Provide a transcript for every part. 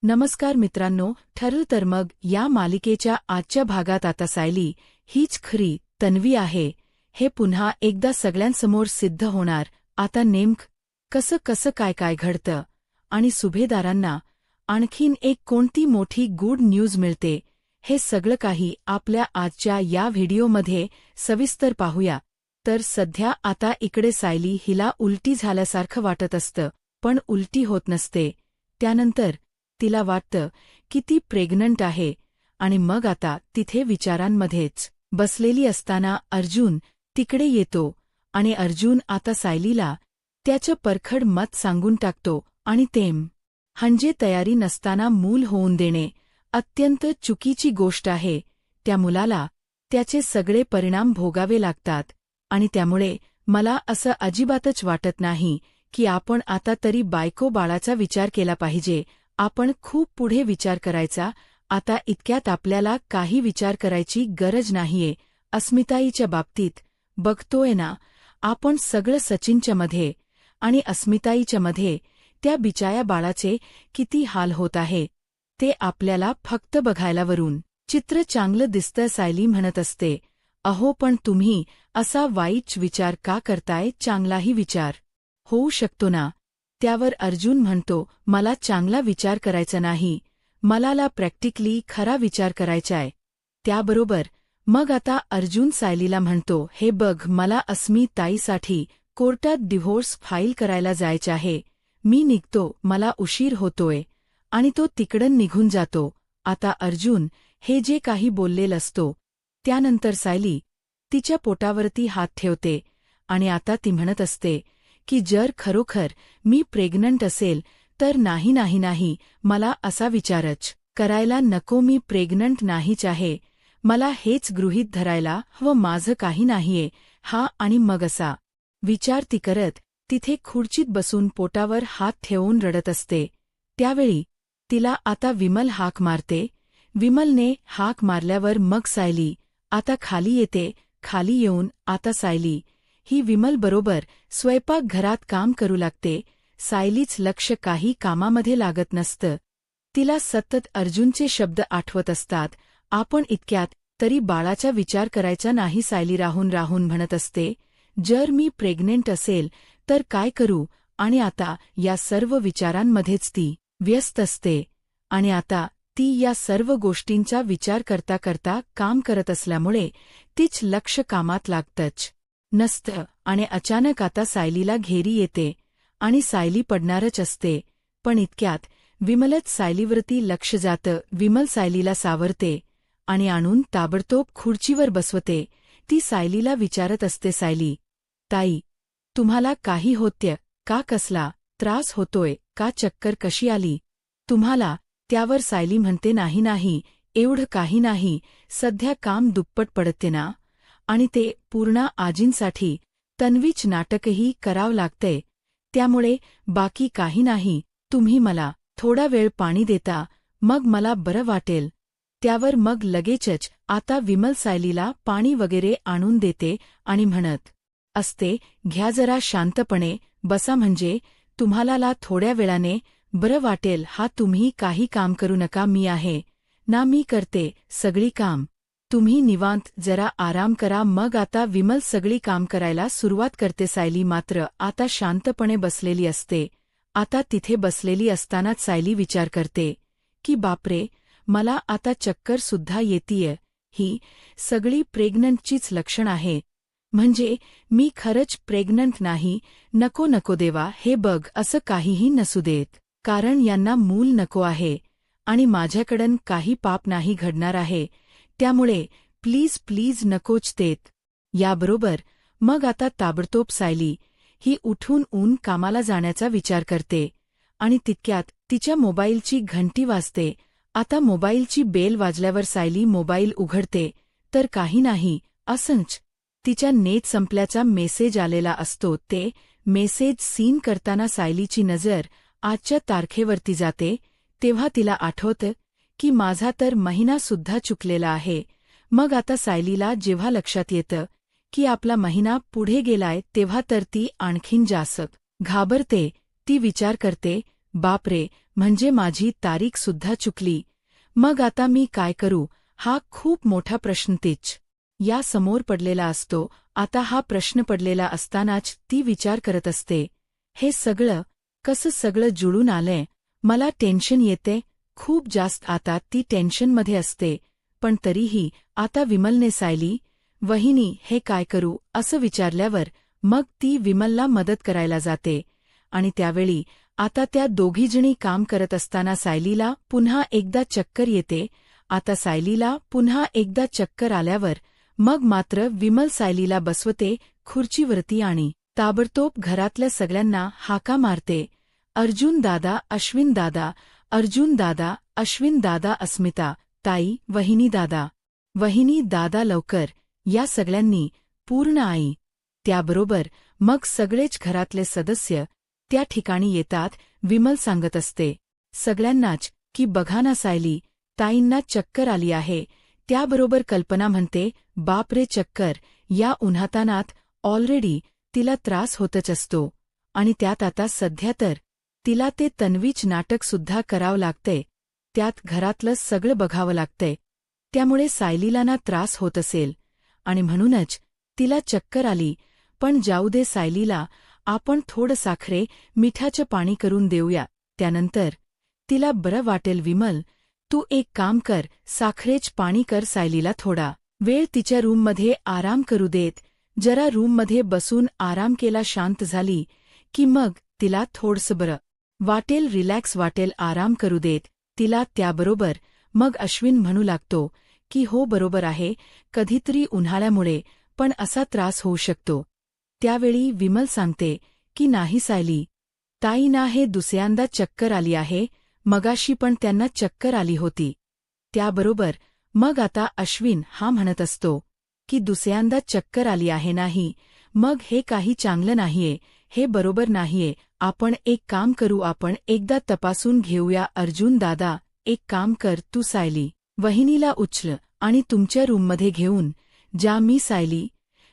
नमस्कार मित्रांनो, ठरलं तर मग या मालिकेच्या आजच्या भागात आता सायली हीच खरी तन्वी आहे हे पुन्हा एकदा सगळ्यांसमोर सिद्ध होणार. आता कसं कसं काय काय घडतं आणि सुभेदारांना आणखीन एक कोणती मोठी गुड न्यूज मिळते हे सगळं काही आपल्या आजच्या या व्हिडिओमध्ये सविस्तर पाहूया. तर सध्या आता इकडे सायली हिला उलटी झाल्यासारखं वाटत असतं, पण उलटी होत नसते. त्यानंतर तिला वाटतं की ती प्रेग्नंट आहे आणि मग आता तिथे विचारांमध्येच बसलेली असताना अर्जुन तिकडे येतो आणि अर्जुन आता सायलीला त्याचं परखड मत सांगून टाकतो आणि म्हणजे तयारी नसताना मूल होऊन देणे अत्यंत चुकीची गोष्ट आहे. त्या मुलाला त्याचे सगळे परिणाम भोगावे लागतात आणि त्यामुळे मला असं अजिबातच वाटत नाही की आपण आता तरी बायको बाळाचा विचार केला पाहिजे. आपण खूप पुढे विचार करायचा. आता इतक्यात आपल्याला काही विचार करायची गरज नाहीये. अस्मिताईच्या बाबतीत बघतोय ना आपण सगळं सचिनच्या मध्ये आणि अस्मिताईच्या मध्ये त्या बिचाया बाळाचे किती हाल होत आहे ते आपल्याला फक्त बघायलावरून चित्र चांगलं दिसतं. सायली म्हणत असते, अहो पण तुम्ही असा वाईट विचार का करताय? चांगलाही विचार होऊ शकतो ना. त्यावर अर्जुन म्हणतो, मला चांगला विचार करायचा नाही, मलाला प्रॅक्टिकली खरा विचार करायचाय. त्याबरोबर मग आता अर्जुन सायलीला म्हणतो, हे बघ, मला अस्मिताईसाठी कोर्टात डिव्होर्स फाईल करायला जायचं आहे. मी निघतो, मला उशीर होतोय. आणि तो तिकडं निघून जातो. आता अर्जुन हे जे काही बोललेलं असतो त्यानंतर सायली तिच्या पोटावरती हात ठेवते आणि आता ती म्हणत असते की जर खरोखर मी प्रेग्नंट असेल तर नाही, मला असा विचारच करायला नको. मी प्रेग्नंट नाहीच आहे. मला हेच गृहीत धरायला हवं, माझं काही नाहीये हा. आणि मग असा विचार ती करत तिथे खुर्चीत बसून पोटावर हात ठेवून रडत असते. त्यावेळी तिला आता विमल हाक मारते. विमलने हाक मारल्यावर मग सायली आता खाली येते. खाली येऊन आता सायली ही विमल बरोबर स्वयंपाकघरात काम करू लागते. सायलीच लक्ष काही कामामध्ये लागत नसतं. तिला सतत अर्जुनचे शब्द आठवत असतात, आपण इतक्यात तरी बाळाचा विचार करायचा नाही. सायली राहून म्हणत असते, जर मी प्रेग्नेंट असेल तर काय करू? आणि आता या सर्व विचारांमध्येच ती व्यस्त असते आणि आता ती या सर्व गोष्टींचा विचार करता करता काम करत असल्यामुळे तीच लक्ष कामात लागतच नसतं. आणि अचानक आता सायलीला घेरी येते आणि सायली पडणारच असते. पण इतक्यात विमलच सायलीवरती लक्ष जातं. विमल सायलीला सावरते आणि आणून ताबडतोब खुर्चीवर बसवते. ती सायलीला विचारत असते, सायली ताई, तुम्हाला काही होत्य का? कसला त्रास होतोय का? चक्कर कशी आली तुम्हाला? त्यावर सायली म्हणते, नाही, एवढं काही नाही, सध्या काम दुप्पट पडते ना आणि ते पूर्ण आजींसाठी तन्वीच नाटकही करावं लागतंय, त्यामुळे बाकी काही नाही. तुम्ही मला थोडा वेळ पाणी देता, मग मला बरं वाटेल. त्यावर मग लगेचच आता विमल सायलीला पाणी वगैरे आणून देते आणि म्हणत असते, घ्या जरा शांतपणे बसा, म्हणजे तुम्हाला थोड्या वेळाने बरं वाटेल. हा, तुम्ही काही काम करू नका, मी आहे ना, मी करते सगळी काम, तुम्ही निवांत जरा आराम करा. मग आता विमल सगळी काम करायला सुरुवात करते. सायली मात्र आता शांतपणे बसलेली असते. आता तिथे बसलेली असतानाच सायली विचार करते की बापरे, मला आता चक्कर सुद्धा येतीये. ही सगळी प्रेग्नंटचीच लक्षण आहे. म्हणजे मी खरंच प्रेग्नंट नाही. नको देवा, हे बघ, असं काहीही नसू देत, कारण यांना मूल नको आहे आणि माझ्याकडून काही पाप नाही घडणार आहे, त्यामुळे प्लीज नकोच देत. याबरोबर मग आता ताबडतोब सायली ही उठून कामाला जाण्याचा विचार करते आणि तितक्यात तिच्या मोबाईलची घंटी वाजते. आता मोबाईलची बेल वाजल्यावर सायली मोबाईल उघडते तर काही नाही, असंच तिच्या नेट संपल्याचा मेसेज आलेला असतो. ते मेसेज सीन करताना सायलीची नजर आजच्या तारखेवरती जाते. तेव्हा तिला आठवतं की माझा तर महिना सुद्धा चुकलेला आहे. मग आता सायलीला जेव्हा लक्षात येतं की आपला महिना पुढे गेलाय तेव्हा तर ती आणखीन जास्त घाबरते. ती विचार करते, बापरे, म्हणजे माझी तारीख सुद्धा चुकली. मग आता मी काय करू, हा खूप मोठा प्रश्न तिच या समोर पडलेला असतो. आता हा प्रश्न पडलेला असतानाच ती विचार करत असते, हे सगळं कसं सगळं जुळून आलंय. मला टेन्शन येते खूप जास्त. आता ती टेन्शनमध्ये असते, पण तरीही आता विमलने सायली, वहिनी हे काय करू असं विचारल्यावर मग ती विमलला मदत करायला जाते. आणि त्यावेळी आता त्या दोघीजणी काम करत असताना सायलीला पुन्हा एकदा चक्कर येते. आता सायलीला पुन्हा एकदा चक्कर आल्यावर मग मात्र विमल सायलीला बसवते खुर्चीवरती आणि ताबडतोब घरातल्या सगळ्यांना हाका मारते, अर्जुन दादा, अश्विन दादा, अर्जुन दादा, अश्विन दादा, अस्मिता ताई, वहिनी दादा, वहिनी दादा लवकर. या सगळ्यांनी पूर्ण आई. त्याबरोबर मग सगळेच घरातले सदस्य त्या ठिकाणी येतात. विमल सांगत असते सगळ्यांनाच की बघा ना सायली ताईंना चक्कर आली आहे. त्याबरोबर कल्पना म्हणते, बापरे चक्कर, या उन्हातानात ऑलरेडी तिला त्रास होतच असतो आणि त्यात आता सध्या तर तिला ते तन्वीच नाटकसुद्धा करावं लागतंय. त्यात घरातलं सगळं बघावं लागतंय. त्यामुळे सायलीला ना त्रास होत असेल आणि म्हणूनच तिला चक्कर आली. पण जाऊ दे सायलीला, आपण थोडं साखरे मिठाचं पाणी करून देऊया, त्यानंतर तिला बरं वाटेल. विमल तू एक काम कर, साखरेच पाणी कर. सायलीला थोडा वेळ तिच्या रूममध्ये आराम करू देत. जरा रूममध्ये बसून आराम केला, शांत झाली की मग तिला थोडंसं बरं वाटेल, रिलॅक्स वाटेल. आराम करू देत तिला. त्याबरोबर मग अश्विन म्हणू लागतो की हो बरोबर आहे, कधीतरी उन्हाळ्यामुळे पण असा त्रास होऊ शकतो. त्यावेळी विमल सांगते की नाही सायली ताईंना हे दुसऱ्यांदा चक्कर आली आहे, मगाशी पण त्यांना चक्कर आली होती. त्याबरोबर मग आता अश्विन हा म्हणत असतो की दुसऱ्यांदा चक्कर आली आहे नाही, मग हे काही चांगलं नाहीये, हे बरोबर नाहीये. आपण एक काम करू, आपण एकदा तपासून घेऊया. अर्जुन दादा एक काम कर, तू सायली वहिनीला उचल आणि तुमच्या रूममध्ये घेऊन जा. मी सायली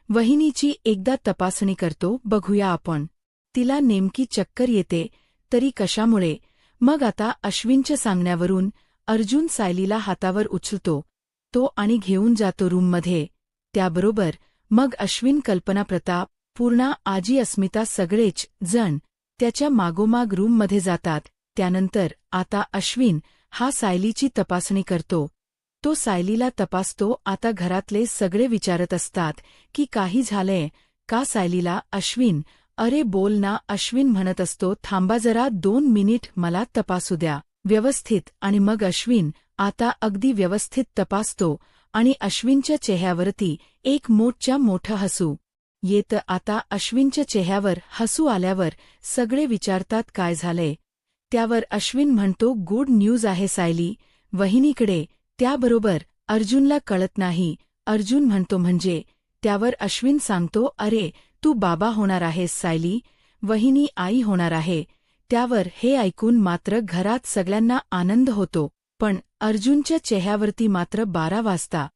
वहिनीची एकदा तपासणी करतो, बघूया आपण तिला नेमकी चक्कर येते तरी कशामुळे. मग आता अश्विनच्या सांगण्यावरून अर्जुन सायलीला हातावर उचलतो तो आणि घेऊन जातो रूममध्ये. त्याबरोबर मग अश्विन, कल्पना, प्रताप, पूर्णा, आजी, अस्मिता सगळेच जण त्याच्या मागोमाग रूममध्ये जातात. त्यानंतर आता अश्विन हा सायलीची तपासणी करतो. तो सायलीला तपासतो. आता घरातले सगळे विचारत असतात की काही झालंय का सायलीला. अश्विन अरे बोल ना. अश्विन म्हणत असतो थांबा जरा 2 मिनिट, मला तपासू द्या व्यवस्थित. आणि मग अश्विन आता अगदी व्यवस्थित तपासतो आणि अश्विनच्या चेहऱ्यावरती एक मोठं हसू येतं. आता अश्विनच्या चेहऱ्यावर हसू आल्यावर सगळे विचारतात काय झालंय. त्यावर अश्विन म्हणतो गुड न्यूज आहे सायली वहिनीकडे. त्याबरोबर अर्जुनला कळत नाही. अर्जुन म्हणतो म्हणजे. त्यावर अश्विन सांगतो अरे तू बाबा होणार आहेस सायली, वहिनी आई होणार आहे. त्यावर हे ऐकून मात्र घरात सगळ्यांना आनंद होतो, पण अर्जुनच्या चेहऱ्यावरती मात्र 12 वाजता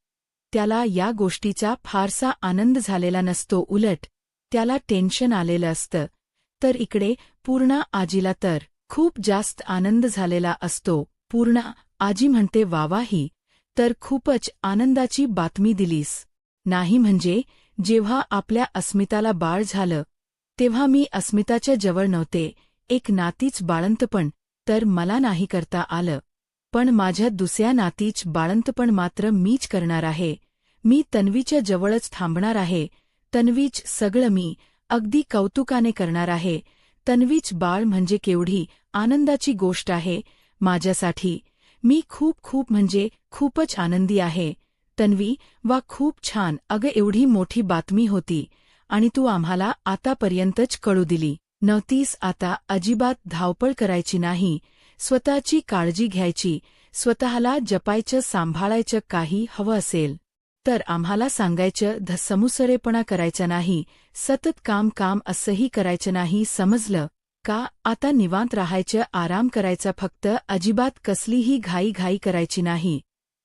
त्याला या गोष्टीचा फारसा आनंद झालेला नसतो, उलट त्याला टेन्शन आलेलं असतं. तर इकडे पूर्णा आजीला तर खूप जास्त आनंद झालेला असतो. पूर्णा आजी म्हणते वावा, ही तर खूपच आनंदाची बातमी दिलीस. नाही म्हणजे जेव्हा आपल्या अस्मिताला बाळ झालं तेव्हा मी अस्मिताच्या जवळ नव्हते, एक नातीच बाळंतपण तर मला नाही करता आलं, पण माझ्या दुसऱ्या नातीच बाळंतपण मात्र मीच करणार आहे. मी तन्वीच्या जवळच थांबणार आहे. तन्वीच सगळं मी अगदी कौतुकाने करणार आहे. तन्वीच बाळ म्हणजे केवढी आनंदाची गोष्ट आहे माझ्यासाठी. मी खूप म्हणजे खूपच आनंदी आहे. तन्वी वा खूप छान. अगं एवढी मोठी बातमी होती आणि तू आम्हाला आतापर्यंतच कळू दिली नव्हतीस. आता अजिबात धावपळ करायची नाही, स्वतःची काळजी घ्यायची, स्वतःला जपायचं, सांभाळायचं. काही हवं असेल तर आम्हाला सांगायचं, धसमुसरेपणा करायचा नाही, सतत काम असंही करायचं नाही, समजलं का. आता निवांत राहायचं, आराम करायचा, फक्त अजिबात कसलीही घाई करायची नाही.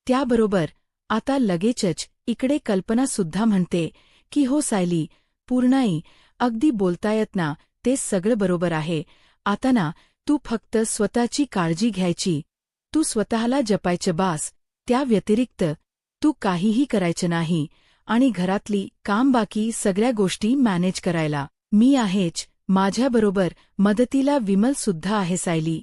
त्याबरोबर आता लगेचच इकडे कल्पनासुद्धा म्हणते की हो सायली, पूर्णाई अगदी बोलतायत ना, ते सगळं बरोबर आहे. आता ना तू फक्त स्वतःची काळजी घ्यायची, तू स्वतःला जपायचं बास, त्या व्यतिरिक्त तू काहीही करायचं नाही आणि घरातली काम बाकी सगळ्या गोष्टी मॅनेज करायला मी आहेच, माझ्याबरोबर मदतीला विमलसुद्धा आहे सायली.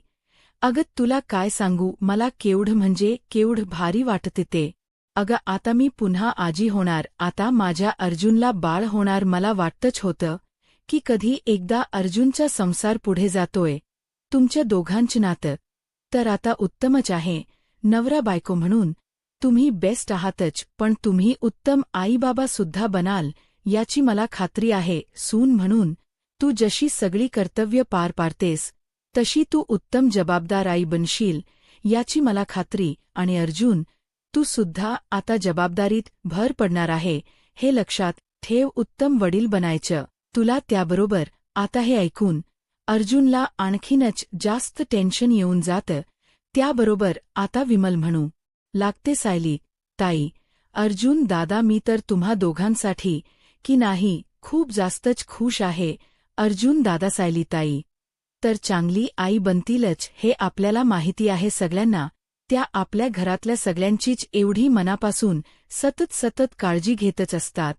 अगं तुला काय सांगू, मला केवढं भारी वाटते ते. अगं आता मी पुन्हा आजी होणार, आता माझ्या अर्जुनला बाळ होणार. मला वाटतंच होतं की कधी एकदा अर्जुनचा संसार पुढे जातोय. तुमच्या दोघांचं नातं तर आता उत्तमच आहे. नवरा बायको म्हणून तुम्ही बेस्ट आहातच, पण तुम्ही उत्तम आईबाबासुद्धा बनाल याची मला खात्री आहे. सून म्हणून तू जशी सगळी कर्तव्य पार पाडतेस तशी तू उत्तम जबाबदार आई बनशील याची मला खात्री. आणि अर्जुन, तू सुद्धा आता जबाबदारीत भर पडणार आहे, हे लक्षात ठेव. उत्तम वडील बनायचं तुला. त्याबरोबर आता हे ऐकून अर्जुनला आणखीनच जास्त टेन्शन येऊन जातं. त्याबरोबर आता विमल म्हणू लागते, सायली ताई, अर्जुन दादा, मी तर तुम्हा दोघांसाठी की नाही खूप जास्तच खुश आहे. अर्जुन दादा सायली ताई तर चांगली आई बनतीलच हे आपल्याला माहिती आहे सगळ्यांना. त्या आपल्या घरातल्या सगळ्यांचीच एवढी मनापासून सतत काळजी घेतच असतात.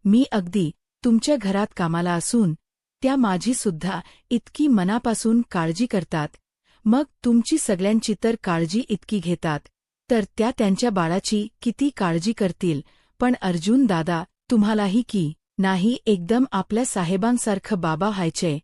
मी अगदी तुमच्या घरात कामाला असून त्या माझीसुद्धा इतकी मनापासून काळजी करतात. मग तुमची सगळ्यांची तर काळजी इतकी घेतात, तर त्या त्यांच्या बाळाची किती काळजी करतील. पण अर्जुन दादा, तुम्हालाही की नाही एकदम आपल्या साहेबांसारखं बाबा व्हायचंय.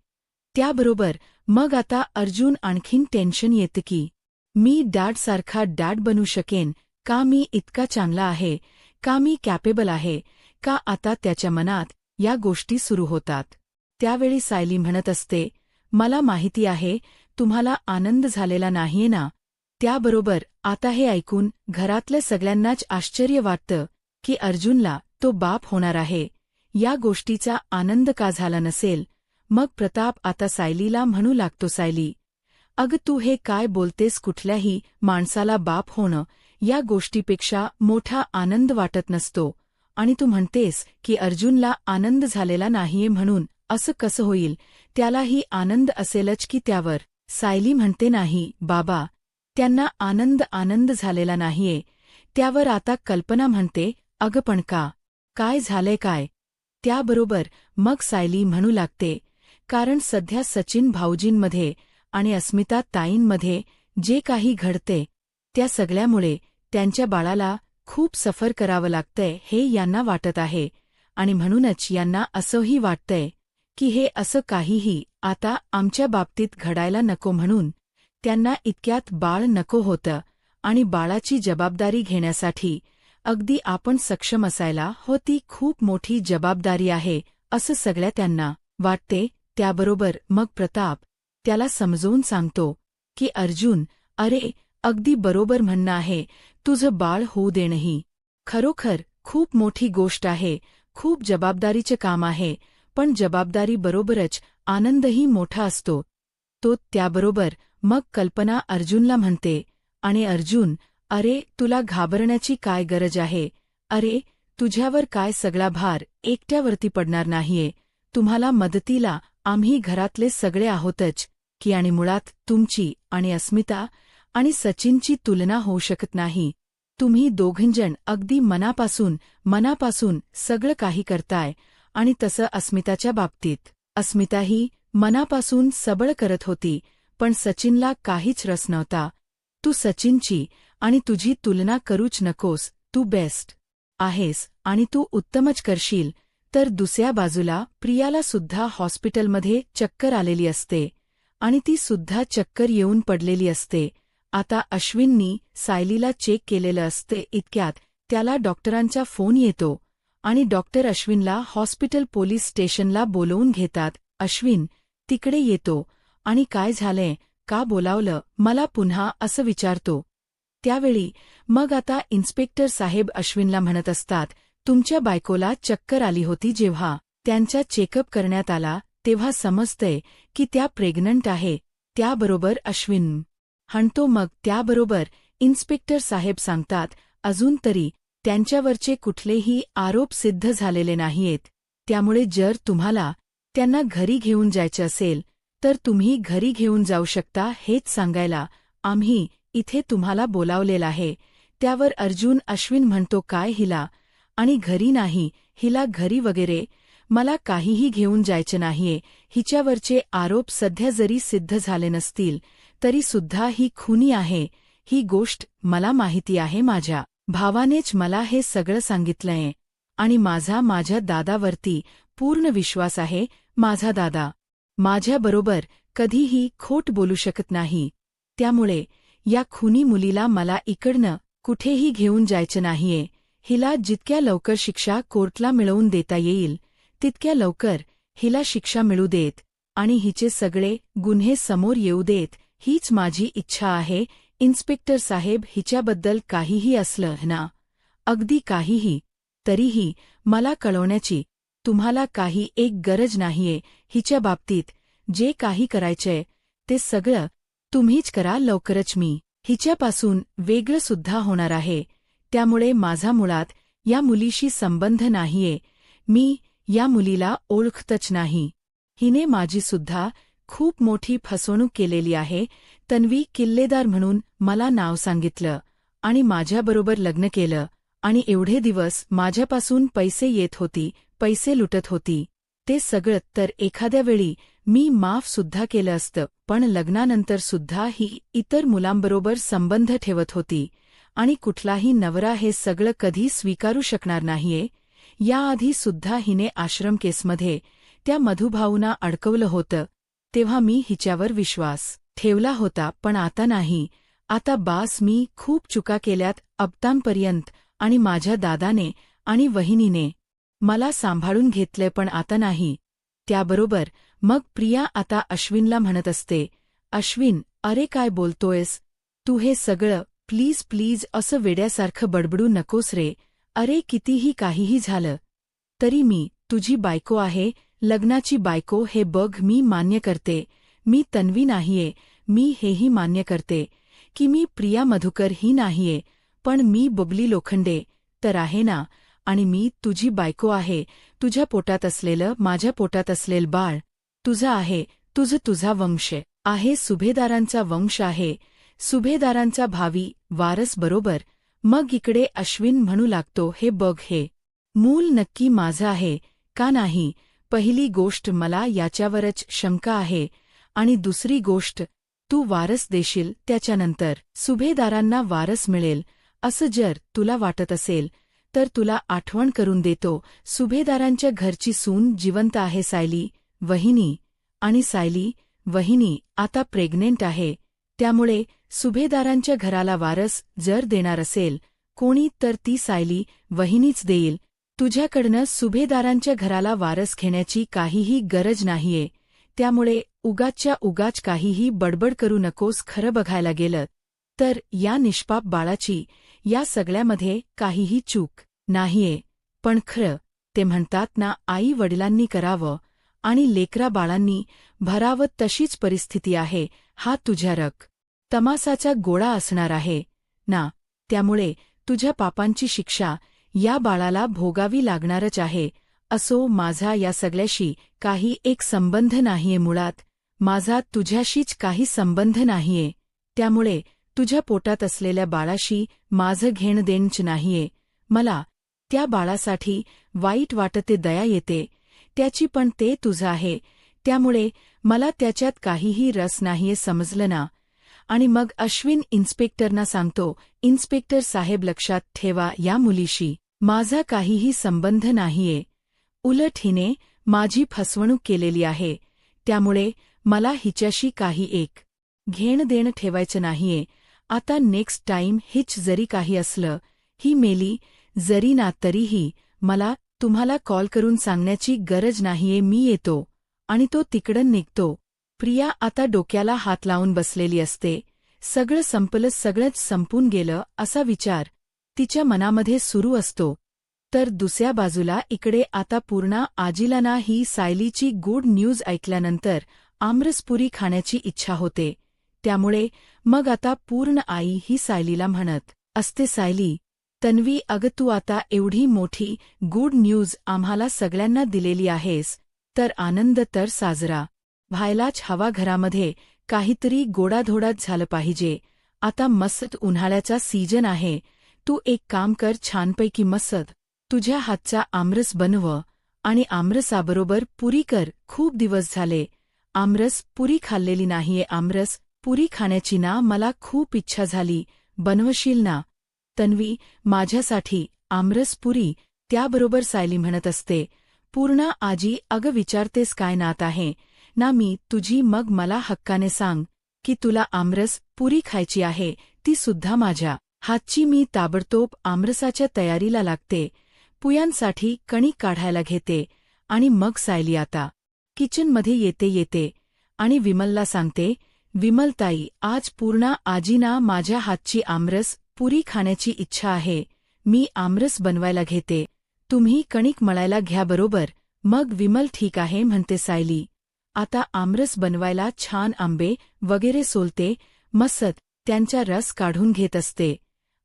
त्याबरोबर मग आता अर्जुन आणखीन टेन्शन येतं की मी डॅडसारखा डॅड बनू शकेन का, मी इतका चांगला आहे का, मी कॅपेबल आहे का. आता त्याच्या मनात या गोष्टी सुरू होतात. त्यावेळी सायली म्हणत असते, मला माहिती आहे तुम्हाला आनंद झालेला नाहीये ना. त्याबरोबर आता हे ऐकून घरातल्या सगळ्यांनाच आश्चर्य वाटतं की अर्जुनला तो बाप होणार आहे. या गोष्टीचा आनंद का झाला नसेल. मग प्रताप आता सायलीला म्हणू लागतो, सायली अगं तू हे काय बोलतेस, कुठल्याही माणसाला बाप होणं या गोष्टीपेक्षा मोठा आनंद वाटत नसतो. आणि तू म्हणतेस की अर्जुनला आनंद झालेला नाहीये म्हणून असं कसं होईल, त्यालाही आनंद असेलच की. त्यावर सायली म्हणते, नाही बाबा, त्यांना आनंद झालेला नाहीये. त्यावर आता कल्पना म्हणते, अगं पण का, काय झालंय काय. त्याबरोबर मग सायली म्हणू लागते, कारण सध्या सचिन भाऊजींमध्ये आणि अस्मिता ताईंमध्ये जे काही घडते त्या सगळ्यामुळे त्यांच्या बाळाला खूप सफर करावं लागतंय हे यांना वाटत आहे. आणि म्हणूनच यांना असंही वाटतंय की हे असं काहीही आता आमच्या बाबतीत घडायला नको, म्हणून त्यांना इतक्यात बाळ नको होतं. आणि बाळाची जबाबदारी घेण्यासाठी अगदी आपण सक्षम असायला होती, खूप मोठी जबाबदारी आहे असं सगळ्या त्यांना वाटते. त्याबरोबर मग प्रताप त्याला समजवून सांगतो की अर्जुन, अरे अगदी बरोबर म्हणणं आहे, तुझं बाळ होऊ देणंही खरोखर खूप मोठी गोष्ट आहे, खूप जबाबदारीचं काम आहे. पण जबाबदारी बरोबरच आनंदही मोठा असतो. तो त्याबरोबर मग कल्पना अर्जुनला म्हणते, आणि अर्जुन, अरे तुला घाबरण्याची काय गरज आहे. अरे तुझ्यावर काय सगळा भार एकट्यावरती पडणार नाहीये. तुम्हाला मदतीला आम्ही घरातले सगळे आहोतच की. आणि मुळात तुमची आणि अस्मिता आणि सचिनची तुलना होऊ शकत नाही. तुम्ही दोघंजण अगदी मनापासून सगळं काही करताय. आणि तसं अस्मिताच्या बाबतीत अस्मिताही मनापासून सबळ करत होती, पण सचिनला काहीच रस नव्हता. तू सचिनची आणि तुझी तुलना करूच नकोस. तू बेस्ट आहेस आणि तू उत्तमच करशील. तर दुसऱ्या बाजूला प्रियाला सुद्धा हॉस्पिटलमध्ये चक्कर आलेली असते आणि ती सुद्धा चक्कर येऊन पडलेली असते. आता अश्विननी सायलीला चेक केलेलं असते, इतक्यात त्याला डॉक्टरांचा फोन येतो आणि डॉक्टर अश्विनला हॉस्पिटल पोलीस स्टेशनला बोलवून घेतात. अश्विन तिकडे येतो आणि काय झालंय, का बोलावलं मला पुन्हा असं विचारतो. त्यावेळी मग आता इन्स्पेक्टर साहेब अश्विनला म्हणत असतात, तुमच्या बायकोला चक्कर आली होती, जेव्हा त्यांचा चेकअप करण्यात आला तेव्हा समजतंय की त्या प्रेग्नंट आहे. त्याबरोबर अश्विन हणतो. मग त्याबरोबर इन्स्पेक्टर साहेब सांगतात, अजून तरी त्यांच्यावरचे कुठलेही आरोप सिद्ध झालेले नाहीयेत. त्यामुळे जर तुम्हाला त्यांना घरी घेऊन जायचं असेल तर तुम्ही घरी घेऊन जाऊ शकता हेच सांगायला आम्ही इथे तुम्हाला बोलावलेलं आहे. त्यावर अर्जुन अश्विन म्हणतो काय हिला आणि घरी नाही, हिला घरी वगैरे मला काहीही घेऊन जायचं नाहीये. हिच्यावरचे आरोप सध्या जरी सिद्ध झाले नसतील तरी सुद्धा ही खुनी आहे. ही गोष्ट मला माहिती आहे. माझ्या भावानेच मला हे सगळं सांगितलंय आणि माझ्या दादावरती पूर्ण विश्वास आहे. माझा दादा माझ्याबरोबर कधीही खोट बोलू शकत नाही. त्यामुळे या खुनी मुलीला मला इकडनं कुठेही घेऊन जायचं नाहीये. हिला जितक्या लवकर शिक्षा कोर्टला मिळवून देता येईल तितक्या लवकर हिला शिक्षा मिळू देत आणि हिचे सगळे गुन्हे समोर येऊ देत, हीच माझी इच्छा आहे. इन्स्पेक्टर साहेब, हिच्याबद्दल काहीही असलं ना, अगदी काहीही, तरीही मला कळवण्याची तुम्हाला काही एक गरज नाहीये. हिच्या बाबतीत जे काही करायचंय ते सगळं तुम्हीच करा. लवकरच मी हिच्यापासून वेगळं सुद्धा होणार आहे. त्यामुळे माझा मुळात या मुलीशी संबंध नाहीये. मी या मुलीला ओळखतच नाही. हिने माझी सुद्धा खूप मोठी फसवणूक केलेली आहे. तन्वी किल्लेदार म्हणून मला नाव सांगितलं आणि माझ्याबरोबर लग्न केलं आणि एवढे दिवस माझ्यापासून पैसे येत होती, पैसे लुटत होती. ते सगळं तर एखाद्या वेळी मी माफ सुद्धा केलं असतं, पण लग्नानंतर सुद्धा ही इतर मुलांबरोबर संबंध ठेवत होती आणि कुठलाही नवरा हे सगळं कधी स्वीकारू शकणार नाहीये. याआधी सुद्धा हिने आश्रम केसमध्ये त्या मधुभाऊंना अडकवलं होतं, तेव्हा मी हिच्यावर विश्वास ठेवला होता, पण आता नाही. आता बास, मी खूप चुका केल्यात आतापर्यंत आणि माझ्या दादाने आणि वहिनीने मला सांभाळून घेतलंय, पण आता नाही. त्याबरोबर मग प्रिया आता अश्विनला म्हणत असते, अश्विन, अरे काय बोलतोयस तू? हे सगळं प्लीज प्लीज असं वेड्यासारखं बडबडू नकोस रे. अरे कितीही काहीही झालं तरी मी तुझी बायको आहे, लग्नाची बायको. हे बघ, मी मान्य करते मी तन्वी नाहीये. मी हेही मान्य करते की मी प्रिया मधुकर ही नाहीये, पण मी बबली लोखंडे तर आहे ना, आणि मी तुझी बायको आहे. तुझ्या पोटात असलेलं, माझ्या पोटात असलेलं बाळ तुझं आहे. तुझा वंश आहे, सुभेदारांचा वंश आहे, सुभेदारांचा भावी वारस. बरोबर. मग इकडे अश्विन म्हणू लागतो, हे बघ, हे मूल नक्की माझं आहे का नाही? पहिली गोष्ट, मला याच्यावरच शंका आहे, आणि दुसरी गोष्ट, तू वारस देशील त्याच्यानंतर सुभेदारांना वारस मिळेल असं जर तुला वाटत असेल तर तुला आठवण करून देतो, सुभेदारांच्या घरची सून जिवंत आहे, सायली वहिनी, आणि सायली वहिनी आता प्रेग्नेंट आहे. त्यामुळे सुभेदारांच्या घराला वारस जर देणार असेल कोणी तर ती सायली वहिनीच देईल. तुझ्याकडनं सुभेदारांच्या घराला वारस घेण्याची काहीही गरज नाहीये. त्यामुळे उगाचच्या उगाच काहीही बडबड करू नकोस. खरं बघायला गेलं तर या निष्पाप बाळाची या सगळ्यामध्ये काहीही चूक नाहीये, पण खरं ते म्हणतात ना, आई वडिलांनी करावं आणि लेकरा बाळांनी भरावं, तशीच परिस्थिती आहे. हा तुझ्या तमासाचा गोळा असणार आहे ना, त्यामुळे तुझ्या पापांची शिक्षा या बाळाला भोगावी लागणारच आहे. असो, माझा या सगळ्याशी काही एक संबंध नाहीये. मुळात माझा तुझ्याशीच काही संबंध नाहीये. त्यामुळे तुझ्या पोटात असलेल्या बाळाशी माझं घेणं देणंच नाहीये. मला त्या बाळासाठी वाईट वाटते, दया येते त्याची, पण ते तुझं आहे. त्यामुळे मला त्याच्यात काहीही रस नाहीये, समजलं ना? आणि मग अश्विन इन्स्पेक्टरना सांगतो, इन्स्पेक्टर साहेब, लक्षात ठेवा, या मुलीशी माझा काहीही संबंध नाहीये. उलट हिने माझी फसवणूक केलेली आहे. त्यामुळे मला हिच्याशी काही एक घेणं देणं ठेवायचं नाहीये. आता नेक्स्ट टाईम हिच जरी काही असलं, ही मेली जरी ना, तरीही मला तुम्हाला कॉल करून सांगण्याची गरज नाहीये. मी येतो आणि तो तिकडं निघतो. प्रिया आता डोक्याला हात लावून बसलेली असते. सगळं संपलं, सगळंच संपून गेलं असा विचार तिच्या मनामध्ये सुरू असतो. तर दुसऱ्या बाजूला इकडे आता पूर्णा आजीलाना ही सायलीची गुड न्यूज ऐकल्यानंतर आमरसपुरी खाण्याची इच्छा होते. त्यामुळे मग आता पूर्ण आई ही सायलीला म्हणत असते, सायली, तन्वी, अगं तू आता एवढी मोठी गुड न्यूज आम्हाला सगळ्यांना दिलेली आहेस, तर आनंद तर साजरा व्हायलाच हवा घरामध्ये काहीतरी गोडाधोडात झालं पाहिजे. आता मस्त उन्हाळ्याचा सीजन आहे. तू एक काम कर, छानपैकी मस्त तुझ्या हातचा आमरस बनव आणि आमरसाबरोबर पुरी कर. खूप दिवस झाले आमरस पुरी खाल्लेली नाहीये. आमरस पुरी खाण्याची ना मला खूप इच्छा झाली. बनवशील ना? तन्वी, माझ्यासाठी आमरस पुरी. त्याबरोबर सायली म्हणत असते, पूर्णा आजी, अगं विचारतेस काय नात आहे ना मी तुझी, मग मला हक्काने सांग की तुला आमरस पुरी खायची आहे, ती सुद्धा माझ्या हातची. मी ताबडतोब आमरसाच्या तयारीला लागते. पुयांसाठी कणिक काढायला घेते आणि मग सायली आता किचनमध्ये येते आणि विमलला सांगते, विमलताई, आज पूर्णा आजीना माझ्या हातची आमरस पुरी खाण्याची इच्छा आहे. मी आमरस बनवायला घेते, तुम्ही कणिक मळायला घ्या बरोबर. मग विमल ठीक आहे म्हणते सायली. आता आमरस बनवायला छान आंबे वगैरे सोलते, मस्त त्यांचा रस काढून घेत असते.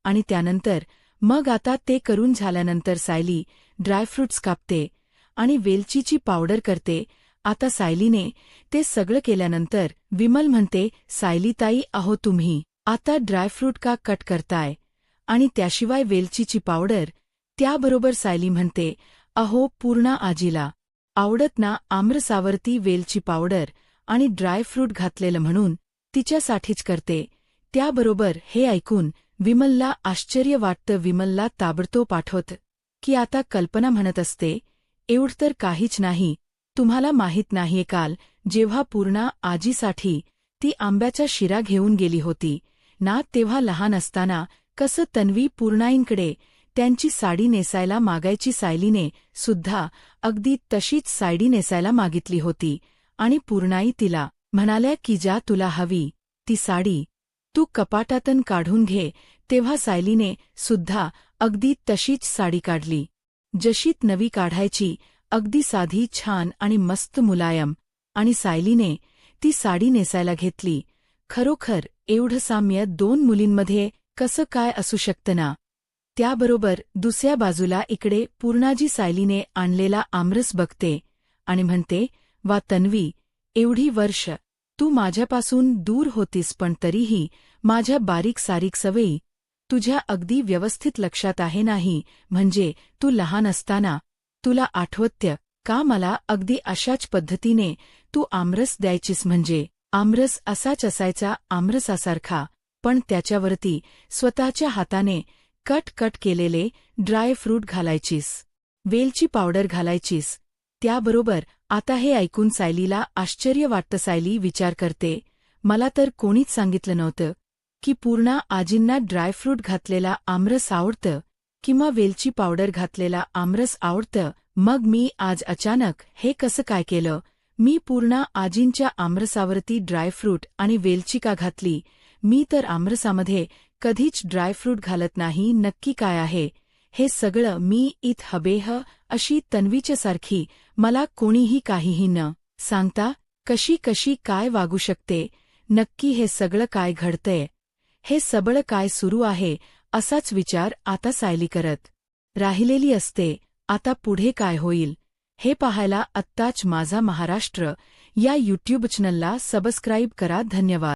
आणि त्यानंतर मग आता ते करून झाल्यानंतर सायली ड्रायफ्रुट्स कापते आणि वेलचीची पावडर करते. आता सायलीने ते सगळं केल्यानंतर विमल म्हणते, सायलीताई, अहो तुम्ही आता ड्रायफ्रूट का कट करताय आणि त्याशिवाय वेलचीची पावडर? त्याबरोबर सायली म्हणते, अहो पूर्णा आजीला आवडत ना आमरसावरती वेलची पावडर आणि ड्रायफ्रूट घातलेलं, म्हणून तिच्यासाठीच करते. त्याबरोबर हे ऐकून विमलला आश्चर्य वाटतं. विमलला ताबडतोब आठवतं की आता कल्पना म्हणत असते, एवढं तर काहीच नाही. तुम्हाला माहीत नाहीये, काल जेव्हा पूर्णा आजीसाठी ती आंब्याचा शिरा घेऊन गेली होती ना, तेव्हा लहान असताना कसं तन्वी पूर्णाईंकडे त्यांची साडी नेसायला मागायची. सायलीने सुद्धा अगदी तशीच साडी नेसायला मागितली होती आणि पूर्णाई तिला म्हणाल्या की जा, तुला हवी ती साडी तू कपाटातून काढून घे. तेव्हा सायलीने सुद्धा अगदी तशीच साडी काढली, जशीत नवी काढायची, अगदी साधी, छान आणि मस्त मुलायम. आणि सायलीने ती साडी नेसायला घेतली. खरोखर एवढं साम्य दोन मुलींमध्ये कसं काय असू शकतं ना? त्याबरोबर दुसऱ्या बाजूला इकडे पूर्णाजी सायलीने आणलेला आमरस बघते आणि म्हणते, वा तन्वी, एवढी वर्ष तू माझ्यापासून दूर होतीस, पण तरीही माझ्या बारीक सारीक सवयी तुझ्या अगदी व्यवस्थित लक्षात आहे नाही. म्हणजे तू लहान असताना तुला आठवतं का मला अगदी अशाच पद्धतीने तू आमरस द्यायचीस? म्हणजे आमरस असाच असायचा, आमरसासारखा, पण त्याच्यावरती स्वतःच्या हाताने कट केलेले ड्रायफ्रूट घालायचीस, वेलची पावडर घालायचीस. त्याबरोबर आता हे ऐकून सायलीला आश्चर्य वाटतं. सायली विचार करते, मला तर कोणीच सांगितलं नव्हतं की पूर्णा आजींना ड्रायफ्रूट घातलेला आमरस आवडतं किंवा वेलची पावडर घातलेला आमरस आवडतं. मग मी आज अचानक हे कसं काय केलं? मी पूर्णा आजींच्या आमरसावरती ड्रायफ्रूट आणि वेलची का घातली? मी तर आमरसामध्ये कधीच ड्रायफ्रूट घालत नाही. नक्की काय आहे हे सगळं? मी इथ हबेह अशी तन्वीच्यासारखी मला कोणीही काहीही न सांगता कशी काय वागू शकते? नक्की हे सगळं काय घडतंय? हे सगळं काय सुरू आहे? असाच विचार आता सायली करत राहिलेली असते. आता पुढे काय होईल हे पाहायला आत्ताच माझा महाराष्ट्र या यूट्यूब चॅनलला सबस्क्राईब करा. धन्यवाद.